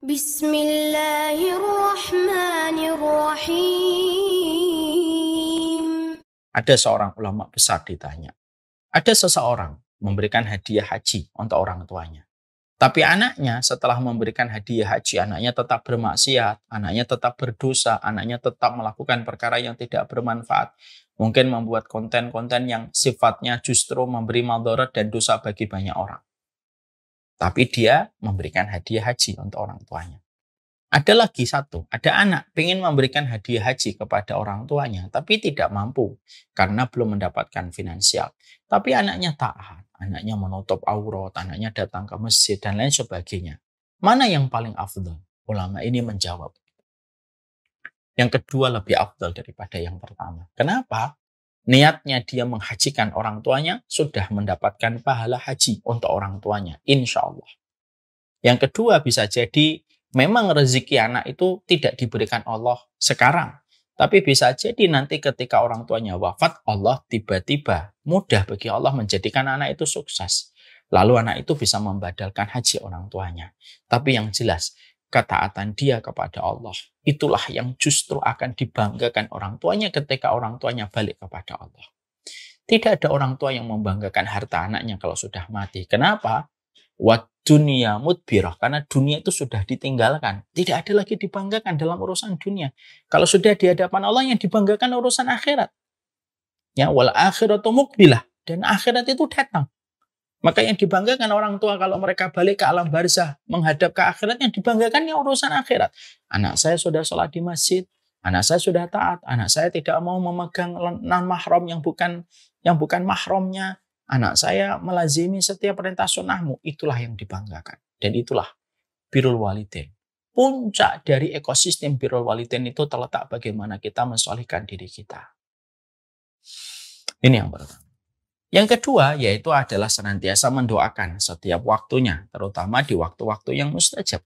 Bismillahirrahmanirrahim. Ada seorang ulama besar ditanya, ada seseorang memberikan hadiah haji untuk orang tuanya. Tapi anaknya setelah memberikan hadiah haji, anaknya tetap bermaksiat, anaknya tetap berdosa, anaknya tetap melakukan perkara yang tidak bermanfaat. Mungkin membuat konten-konten yang sifatnya justru memberi madarat dan dosa bagi banyak orang. Tapi dia memberikan hadiah haji untuk orang tuanya. Ada lagi satu, ada anak ingin memberikan hadiah haji kepada orang tuanya, tapi tidak mampu karena belum mendapatkan finansial. Tapi anaknya taat, anaknya menutup aurat, anaknya datang ke masjid, dan lain sebagainya. Mana yang paling afdal? Ulama ini menjawab, yang kedua lebih afdal daripada yang pertama. Kenapa? Niatnya dia menghajikan orang tuanya, sudah mendapatkan pahala haji untuk orang tuanya, insya Allah. Yang kedua bisa jadi memang rezeki anak itu tidak diberikan Allah sekarang. Tapi bisa jadi nanti ketika orang tuanya wafat, Allah tiba-tiba mudah bagi Allah menjadikan anak itu sukses. Lalu anak itu bisa membadalkan haji orang tuanya. Tapi yang jelas, ketaatan dia kepada Allah, itulah yang justru akan dibanggakan orang tuanya ketika orang tuanya balik kepada Allah. Tidak ada orang tua yang membanggakan harta anaknya kalau sudah mati. Kenapa? Dunia mudbirah, karena dunia itu sudah ditinggalkan, tidak ada lagi dibanggakan dalam urusan dunia. Kalau sudah di hadapan Allah, yang dibanggakan urusan akhirat. Ya, wal akhiratu muqbilah, dan akhirat itu datang. Maka yang dibanggakan orang tua kalau mereka balik ke alam barzah, menghadap ke akhirat, yang dibanggakan yang urusan akhirat. Anak saya sudah sholat di masjid, anak saya sudah taat, anak saya tidak mau memegang non mahram yang bukan mahramnya. Anak saya melazimi setiap perintah sunnahmu. Itulah yang dibanggakan. Dan itulah birrul walidain. Puncak dari ekosistem birrul walidain itu terletak bagaimana kita mensolihkan diri kita. Ini yang pertama. Yang kedua yaitu adalah senantiasa mendoakan setiap waktunya. Terutama di waktu-waktu yang mustajab.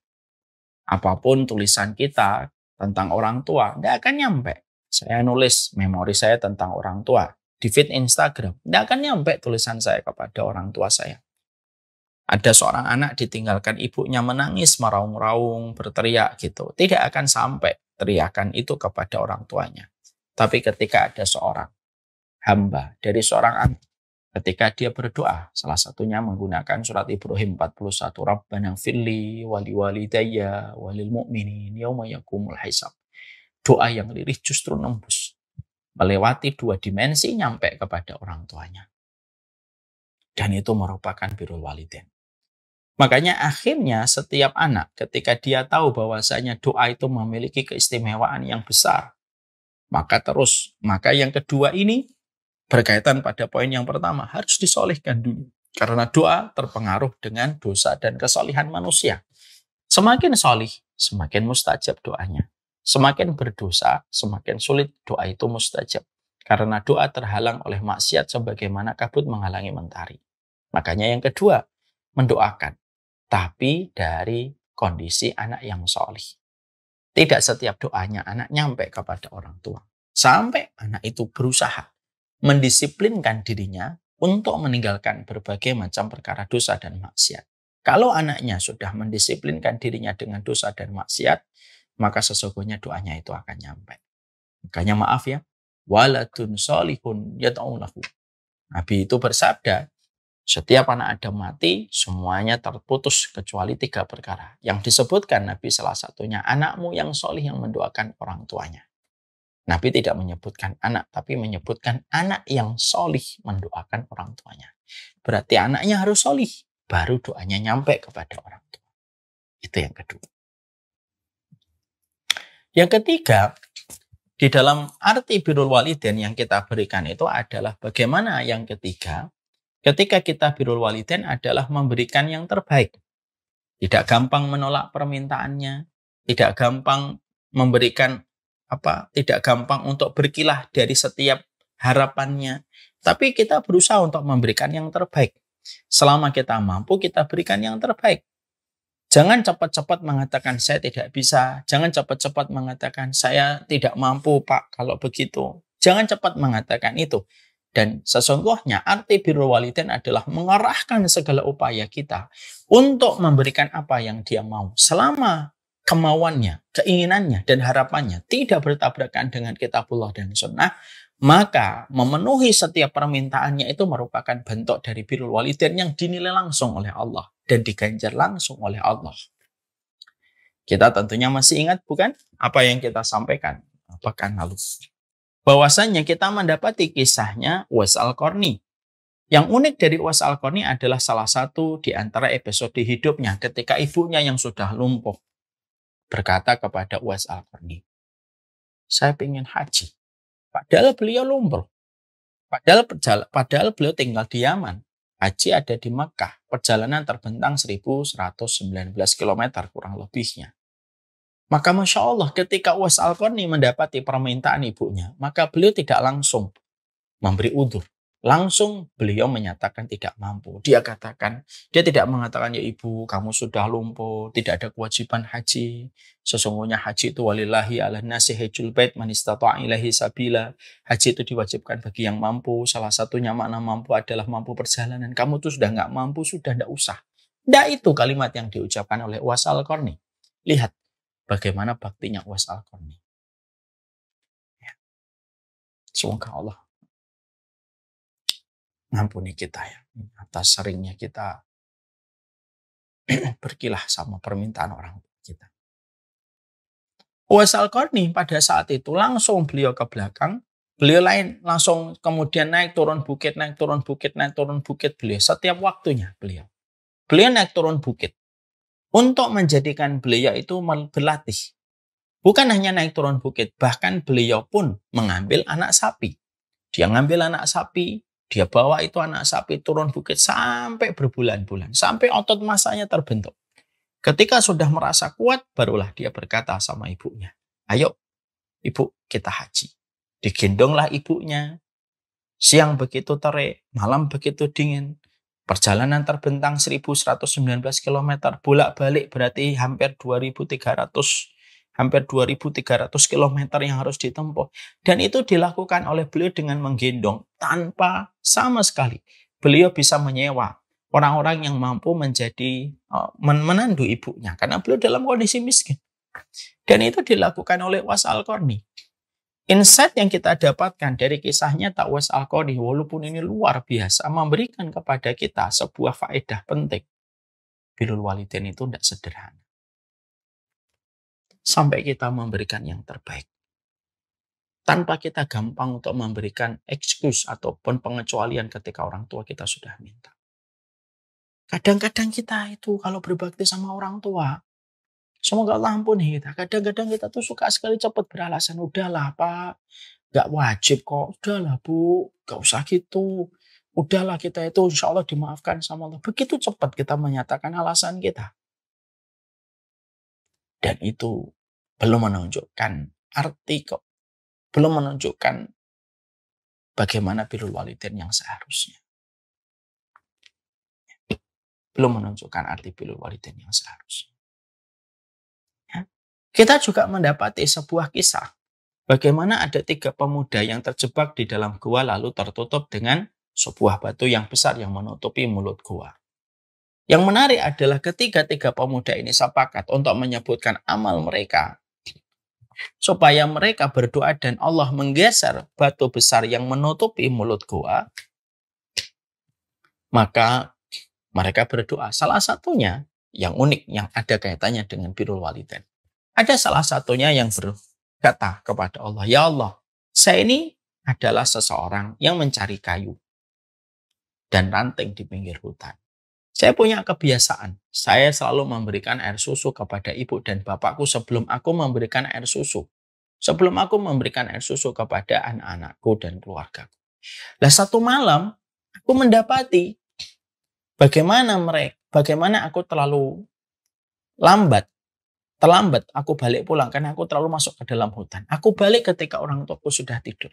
Apapun tulisan kita tentang orang tua, tidak akan nyampe. Saya nulis memori saya tentang orang tua di feed Instagram, tidak akan nyampe tulisan saya kepada orang tua saya. Ada seorang anak ditinggalkan ibunya menangis, meraung-raung, berteriak gitu. Tidak akan sampai teriakan itu kepada orang tuanya. Tapi ketika ada seorang hamba dari seorang anak, ketika dia berdoa, salah satunya menggunakan surat Ibrahim 41, Rabbana firli wali walidayya walil mu'minin yauma yaqumul hisab. Doa yang lirih justru nembus, melewati dua dimensi, nyampe kepada orang tuanya. Dan itu merupakan birrul walidain. Makanya akhirnya setiap anak ketika dia tahu bahwasanya doa itu memiliki keistimewaan yang besar, maka yang kedua ini berkaitan pada poin yang pertama, harus disolihkan dulu. Karena doa terpengaruh dengan dosa dan kesolihan manusia. Semakin solih, semakin mustajab doanya. Semakin berdosa, semakin sulit doa itu mustajab. Karena doa terhalang oleh maksiat sebagaimana kabut menghalangi mentari. Makanya yang kedua, mendoakan. Tapi dari kondisi anak yang solih. Tidak setiap doanya anak nyampe kepada orang tua. Sampai anak itu berusaha mendisiplinkan dirinya untuk meninggalkan berbagai macam perkara dosa dan maksiat. Kalau anaknya sudah mendisiplinkan dirinya dengan dosa dan maksiat, maka sesungguhnya doanya itu akan nyampe. Makanya maaf ya, waladun solihun yad'ulahu. Nabi itu bersabda, setiap anak Adam mati, semuanya terputus kecuali 3 perkara. Yang disebutkan Nabi salah satunya, anakmu yang solih yang mendoakan orang tuanya. Nabi tidak menyebutkan anak, tapi menyebutkan anak yang solih mendoakan orang tuanya. Berarti anaknya harus solih, baru doanya nyampe kepada orang tua. Itu yang kedua. Yang ketiga, di dalam arti birrul walidain yang kita berikan itu adalah bagaimana yang ketiga, ketika kita birrul walidain adalah memberikan yang terbaik. Tidak gampang menolak permintaannya, tidak gampang memberikan tidak gampang untuk berkilah dari setiap harapannya. Tapi kita berusaha untuk memberikan yang terbaik. Selama kita mampu, kita berikan yang terbaik. Jangan cepat-cepat mengatakan saya tidak bisa. Jangan cepat-cepat mengatakan saya tidak mampu Pak kalau begitu. Jangan cepat mengatakan itu. Dan sesungguhnya arti birrul walidain adalah mengarahkan segala upaya kita untuk memberikan apa yang dia mau. Selama kemauannya, keinginannya, dan harapannya tidak bertabrakan dengan kitabullah dan sunnah, maka memenuhi setiap permintaannya itu merupakan bentuk dari birrul walidain yang dinilai langsung oleh Allah dan diganjar langsung oleh Allah. Kita tentunya masih ingat bukan apa yang kita sampaikan pekan lalu. Bahwasannya kita mendapati kisahnya Uwais Al-Qarni. Yang unik dari Uwais Al-Qarni adalah salah satu di antara episode hidupnya ketika ibunya yang sudah lumpuh berkata kepada Uwais Al-Qarni, saya ingin haji. Padahal beliau lumpuh. Padahal beliau tinggal di Yaman. Haji ada di Mekah. Perjalanan terbentang 1119 km kurang lebihnya. Maka Masya Allah ketika Uwais Al-Qarni mendapati permintaan ibunya, maka beliau tidak langsung memberi udzur. Langsung beliau menyatakan tidak mampu. Dia tidak mengatakan, ya ibu kamu sudah lumpuh, tidak ada kewajiban haji. Sesungguhnya haji itu walillahi ala nasi hajjul bait man istata'a ilaihi sabila. Haji itu diwajibkan bagi yang mampu. Salah satunya makna mampu adalah mampu perjalanan. Kamu tuh sudah nggak mampu, sudah nggak usah. Nggak itu kalimat yang diucapkan oleh Uwais Al-Qarni. Lihat bagaimana baktinya Uwais Al-Qarni. Ya. Semoga Allah ngampuni kita ya atas seringnya kita berkilah sama permintaan orang kita. Uwais Al-Qarni pada saat itu langsung beliau ke belakang, beliau langsung kemudian naik turun bukit, beliau setiap waktunya beliau naik turun bukit untuk menjadikan beliau itu berlatih. Bukan hanya naik turun bukit, bahkan beliau pun mengambil anak sapi. Dia ngambil anak sapi, dia bawa itu anak sapi turun bukit sampai berbulan-bulan. Sampai otot masanya terbentuk. Ketika sudah merasa kuat, barulah dia berkata sama ibunya, ayo ibu kita haji. Digendonglah ibunya. Siang begitu terik, malam begitu dingin. Perjalanan terbentang 1119 km. Bolak-balik berarti hampir 2.300 km yang harus ditempuh. Dan itu dilakukan oleh beliau dengan menggendong tanpa sama sekali. Beliau bisa menyewa orang-orang yang mampu menjadi menandu ibunya. Karena beliau dalam kondisi miskin. Dan itu dilakukan oleh Uwais Al-Qarni. Insight yang kita dapatkan dari kisahnya Uwais Al-Qarni, walaupun ini luar biasa, memberikan kepada kita sebuah faedah penting. Birrul walidain itu tidak sederhana. Sampai kita memberikan yang terbaik. Tanpa kita gampang untuk memberikan excuse ataupun pengecualian ketika orang tua kita sudah minta. Kadang-kadang kita itu kalau berbakti sama orang tua, semoga Allah ampuni kita. Kadang-kadang kita tuh suka sekali cepat beralasan. Udahlah Pak, gak wajib kok. Udahlah Bu, gak usah gitu. Udahlah kita itu insya Allah dimaafkan sama Allah. Begitu cepat kita menyatakan alasan kita. Dan itu belum menunjukkan arti kok. Belum menunjukkan bagaimana birrul walidain yang seharusnya. Belum menunjukkan arti birrul walidain yang seharusnya. Ya. Kita juga mendapati sebuah kisah. Bagaimana ada 3 pemuda yang terjebak di dalam gua lalu tertutup dengan sebuah batu yang besar yang menutupi mulut gua. Yang menarik adalah ketiga pemuda ini sepakat untuk menyebutkan amal mereka. Supaya mereka berdoa dan Allah menggeser batu besar yang menutupi mulut gua. Maka mereka berdoa. Salah satunya yang unik, yang ada kaitannya dengan birrul walidain. Ada salah satunya yang berkata kepada Allah, ya Allah, saya ini adalah seseorang yang mencari kayu dan ranting di pinggir hutan. Saya punya kebiasaan, saya selalu memberikan air susu kepada ibu dan bapakku sebelum aku memberikan air susu. Sebelum aku memberikan air susu kepada anak-anakku dan keluargaku. Nah, satu malam, aku mendapati bagaimana aku terlambat aku balik pulang karena aku terlalu masuk ke dalam hutan. Aku balik ketika orang tuaku sudah tidur.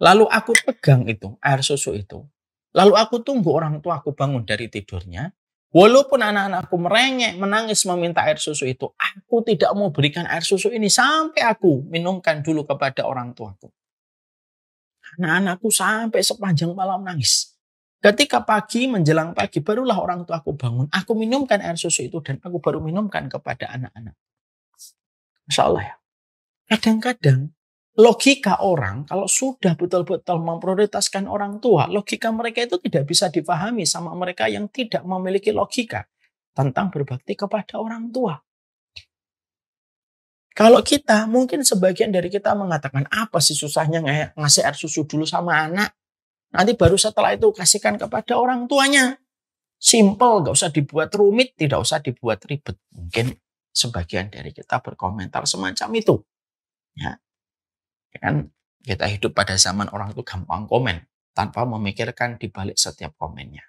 Lalu aku pegang itu, air susu itu. Lalu aku tunggu orang tua aku bangun dari tidurnya. Walaupun anak-anakku merengek, menangis meminta air susu itu, aku tidak mau berikan air susu ini sampai aku minumkan dulu kepada orang tuaku. Anak-anakku sampai sepanjang malam nangis. Ketika menjelang pagi, barulah orang tuaku bangun. Aku minumkan air susu itu dan aku baru minumkan kepada anak-anak. Masya Allah ya. Kadang-kadang logika orang kalau sudah betul-betul memprioritaskan orang tua, logika mereka itu tidak bisa dipahami sama mereka yang tidak memiliki logika tentang berbakti kepada orang tua. Kalau kita, mungkin sebagian dari kita mengatakan, apa sih susahnya ngasih air susu dulu sama anak? Nanti baru setelah itu kasihkan kepada orang tuanya. Simple, gak usah dibuat rumit, tidak usah dibuat ribet. Mungkin sebagian dari kita berkomentar semacam itu. Ya, kan kita hidup pada zaman orang itu gampang komen tanpa memikirkan di balik setiap komennya.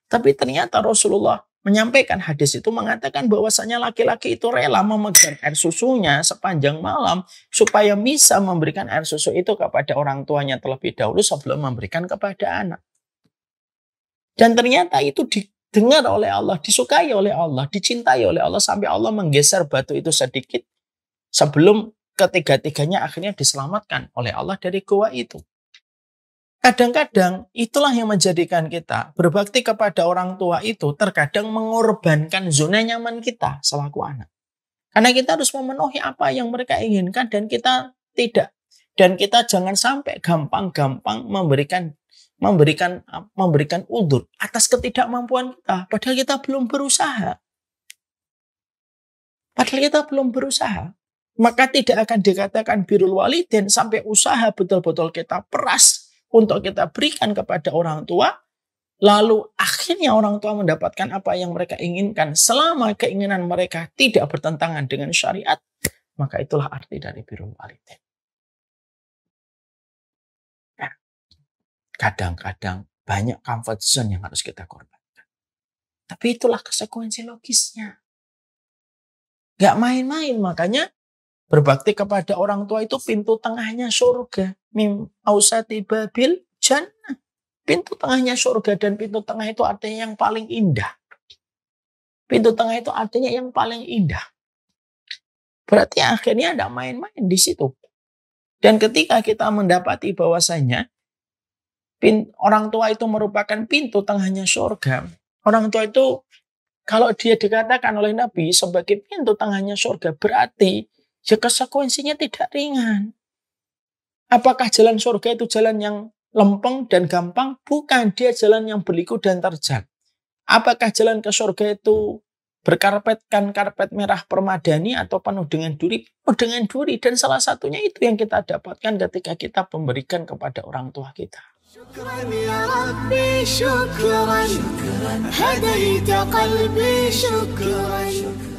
Tapi ternyata Rasulullah menyampaikan hadis itu mengatakan bahwasanya laki-laki itu rela memegang air susunya sepanjang malam supaya bisa memberikan air susu itu kepada orang tuanya terlebih dahulu sebelum memberikan kepada anak. Dan ternyata itu didengar oleh Allah, disukai oleh Allah, dicintai oleh Allah sampai Allah menggeser batu itu sedikit sebelum ketiga-tiganya akhirnya diselamatkan oleh Allah dari goa itu. Kadang-kadang itulah yang menjadikan kita berbakti kepada orang tua itu terkadang mengorbankan zona nyaman kita selaku anak. Karena kita harus memenuhi apa yang mereka inginkan dan kita tidak. Dan kita jangan sampai gampang-gampang memberikan udzur atas ketidakmampuan kita. Padahal kita belum berusaha. Maka tidak akan dikatakan birrul walidain sampai usaha betul-betul kita peras untuk kita berikan kepada orang tua. Lalu akhirnya orang tua mendapatkan apa yang mereka inginkan. Selama keinginan mereka tidak bertentangan dengan syariat, maka itulah arti dari birrul walidain. Nah, kadang-kadang banyak comfort zone yang harus kita korbankan. Tapi itulah konsekuensi logisnya. Gak main-main, makanya berbakti kepada orang tua itu pintu tengahnya surga. Mim ausati babil jannah. Pintu tengahnya surga, dan pintu tengah itu artinya yang paling indah. Pintu tengah itu artinya yang paling indah. Berarti akhirnya ada main-main di situ. Dan ketika kita mendapati bahwasanya orang tua itu merupakan pintu tengahnya surga. Orang tua itu kalau dia dikatakan oleh Nabi sebagai pintu tengahnya surga, berarti ya konsekuensinya tidak ringan. Apakah jalan surga itu jalan yang lempeng dan gampang? Bukan, dia jalan yang berliku dan terjal. Apakah jalan ke surga itu berkarpetkan karpet merah permadani atau penuh dengan duri? Penuh dengan duri, dan salah satunya itu yang kita dapatkan ketika kita memberikan kepada orang tua kita. Syukran ya Rabbi, syukran, hadaita qalbi, syukran.